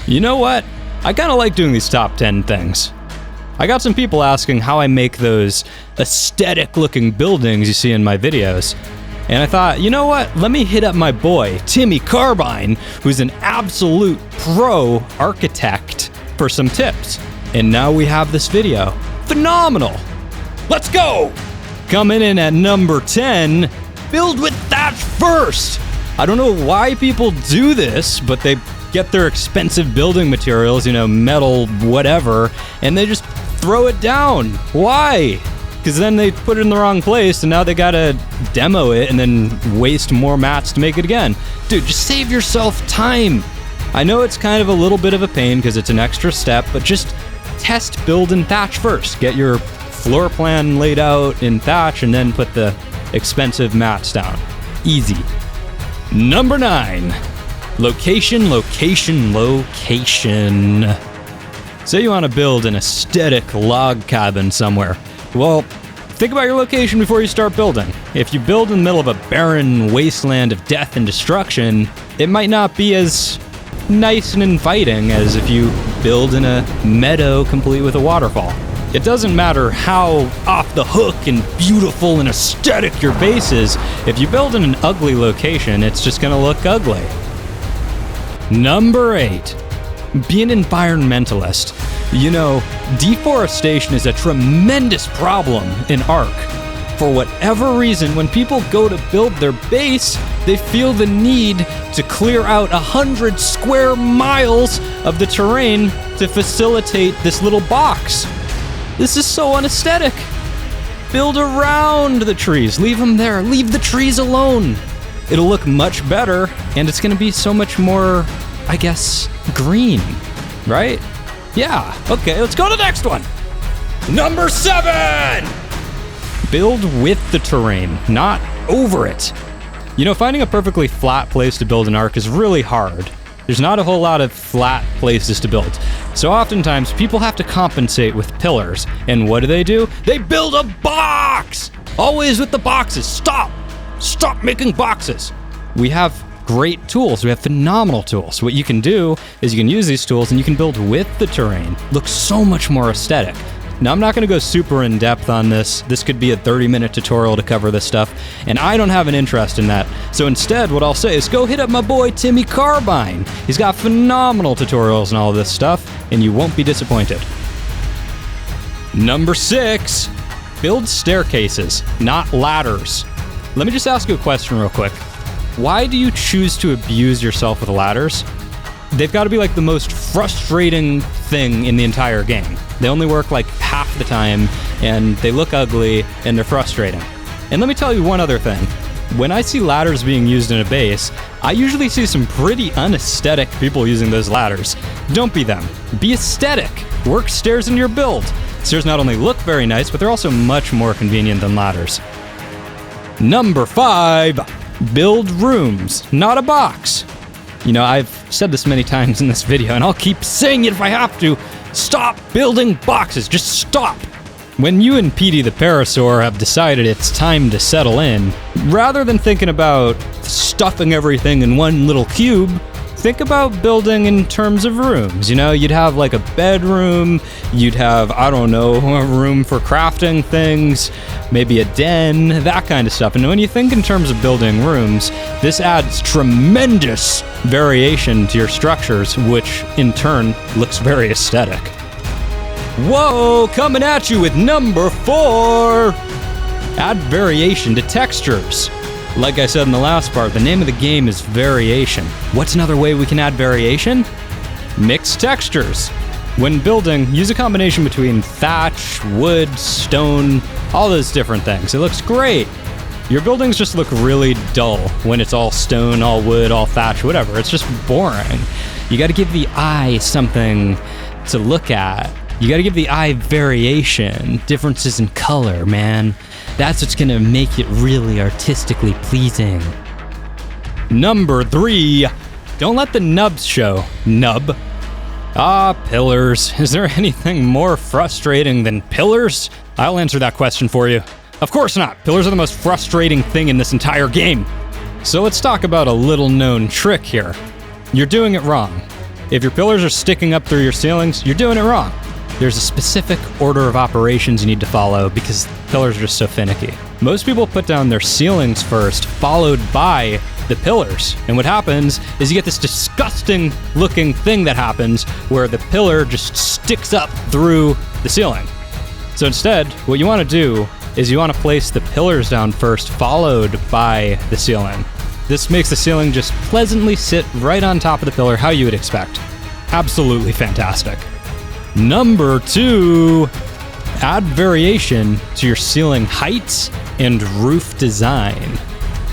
You know what? I kind of like doing these top 10 things. I got some people asking how I make those aesthetic-looking buildings you see in my videos. And I thought, you know what? Let me hit up my boy, TimmyCarbine, who's an absolute pro architect, for some tips. And now we have this video. Phenomenal! Let's go! Coming in at number 10, build with thatch first! I don't know why people do this, but they get their expensive building materials, metal, whatever, and they just throw it down. Why? Because then they put it in the wrong place, and now they gotta demo it and then waste more mats to make it again. Dude, just save yourself time. I know it's kind of a little bit of a pain because it's an extra step, but just test build in thatch first. Get your floor plan laid out in thatch and then put the expensive mats down. Easy. Number 9. Location, location, location. Say you want to build an aesthetic log cabin somewhere. Well, think about your location before you start building. If you build in the middle of a barren wasteland of death and destruction, it might not be as nice and inviting as if you build in a meadow complete with a waterfall. It doesn't matter how off the hook and beautiful and aesthetic your base is, if you build in an ugly location, it's just gonna look ugly. Number 8, be an environmentalist. Deforestation is a tremendous problem in ARK. For whatever reason, when people go to build their base, they feel the need to clear out 100 square miles of the terrain to facilitate this little box. This is so unaesthetic. Build around the trees. Leave them there. Leave the trees alone. It'll look much better, and it's going to be so much more, I guess, green, right? Yeah. Okay, let's go to the next one. Number 7! Build with the terrain, not over it. Finding a perfectly flat place to build an ARK is really hard. There's not a whole lot of flat places to build. So oftentimes, people have to compensate with pillars. And what do? They build a box! Always with the boxes. Stop! Stop making boxes! We have great tools. We have phenomenal tools. What you can do is you can use these tools and you can build with the terrain. Looks so much more aesthetic. Now, I'm not going to go super in depth on this. This could be a 30-minute tutorial to cover this stuff, and I don't have an interest in that. So instead, what I'll say is go hit up my boy TimmyCarbine. He's got phenomenal tutorials and all of this stuff, and you won't be disappointed. Number 6, build staircases, not ladders. Let me just ask you a question real quick. Why do you choose to abuse yourself with ladders? They've got to be like the most frustrating thing in the entire game. They only work like half the time, and they look ugly, and they're frustrating. And let me tell you one other thing. When I see ladders being used in a base, I usually see some pretty unaesthetic people using those ladders. Don't be them. Be aesthetic. Work stairs in your build. Stairs not only look very nice, but they're also much more convenient than ladders. Number 5, build rooms, not a box. I've said this many times in this video, and I'll keep saying it if I have to. Stop building boxes. Just stop. When you and Petey the Parasaur have decided it's time to settle in, rather than thinking about stuffing everything in one little cube, think about building in terms of rooms. You'd have like a bedroom, you'd have, a room for crafting things, maybe a den, that kind of stuff. And when you think in terms of building rooms, this adds tremendous variation to your structures, which in turn looks very aesthetic. Whoa, coming at you with number 4! Add variation to textures. Like I said in the last part, the name of the game is variation. What's another way we can add variation? Mix textures. When building, use a combination between thatch, wood, stone, all those different things. It looks great. Your buildings just look really dull when it's all stone, all wood, all thatch, whatever. It's just boring. You gotta give the eye something to look at. You gotta give the eye variation, differences in color, man. That's what's gonna make it really artistically pleasing. Number 3, don't let the NUBS show. Nub. Pillars. Is there anything more frustrating than pillars? I'll answer that question for you. Of course not. Pillars are the most frustrating thing in this entire game. So let's talk about a little known trick here. You're doing it wrong. If your pillars are sticking up through your ceilings, you're doing it wrong. There's a specific order of operations you need to follow because pillars are just so finicky. Most people put down their ceilings first, followed by the pillars. And what happens is you get this disgusting looking thing that happens where the pillar just sticks up through the ceiling. So instead, what you want to do is you want to place the pillars down first, followed by the ceiling. This makes the ceiling just pleasantly sit right on top of the pillar how you would expect. Absolutely fantastic. Number 2, add variation to your ceiling heights and roof design.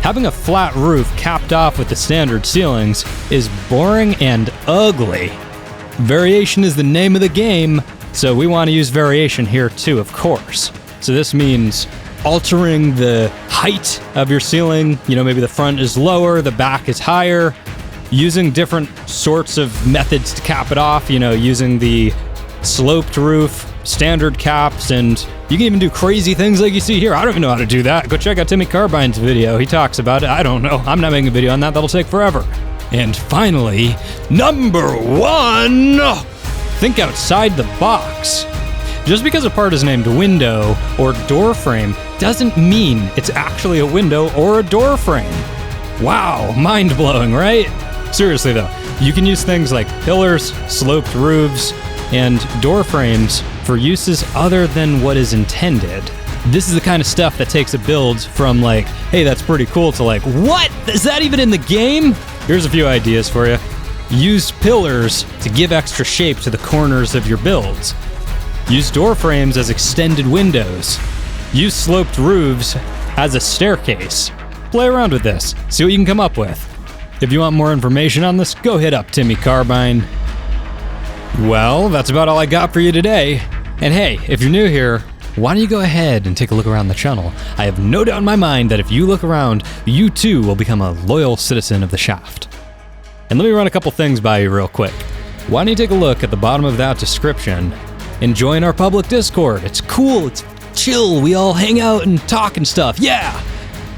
Having a flat roof capped off with the standard ceilings is boring and ugly. Variation is the name of the game, so we want to use variation here too, of course. So this means altering the height of your ceiling. Maybe the front is lower, the back is higher. Using different sorts of methods to cap it off, using the sloped roof, standard caps, and you can even do crazy things like you see here. I don't even know how to do that. Go check out TimmyCarbine's video. He talks about it. I don't know. I'm not making a video on that. That'll take forever. And finally, number 1, think outside the box. Just because a part is named window or door frame doesn't mean it's actually a window or a door frame. Wow, mind-blowing, right? Seriously though, you can use things like pillars, sloped roofs, and door frames for uses other than what is intended. This is the kind of stuff that takes a build from like, hey, that's pretty cool, to like, what? Is that even in the game? Here's a few ideas for you. Use pillars to give extra shape to the corners of your builds. Use door frames as extended windows. Use sloped roofs as a staircase. Play around with this, see what you can come up with. If you want more information on this, go hit up TimmyCarbine. Well, that's about all I got for you today. And hey, if you're new here, why don't you go ahead and take a look around the channel? I have no doubt in my mind that if you look around, you too will become a loyal citizen of the shaft. And let me run a couple things by you real quick. Why don't you take a look at the bottom of that description and join our public Discord. It's cool, it's chill, we all hang out and talk and stuff, yeah!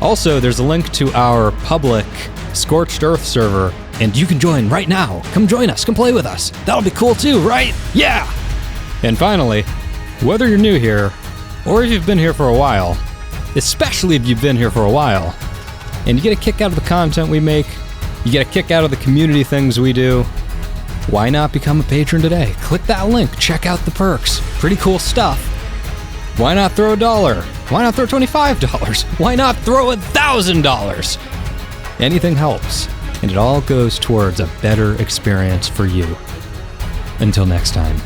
Also, there's a link to our public Scorched Earth server, and you can join right now. Come join us, come play with us. That'll be cool too, right? Yeah! And finally, whether you're new here, or if you've been here for a while, especially if you've been here for a while, and you get a kick out of the content we make, you get a kick out of the community things we do, why not become a patron today? Click that link, check out the perks. Pretty cool stuff. Why not throw $1? Why not throw $25? Why not throw $1,000? Anything helps, and it all goes towards a better experience for you. Until next time.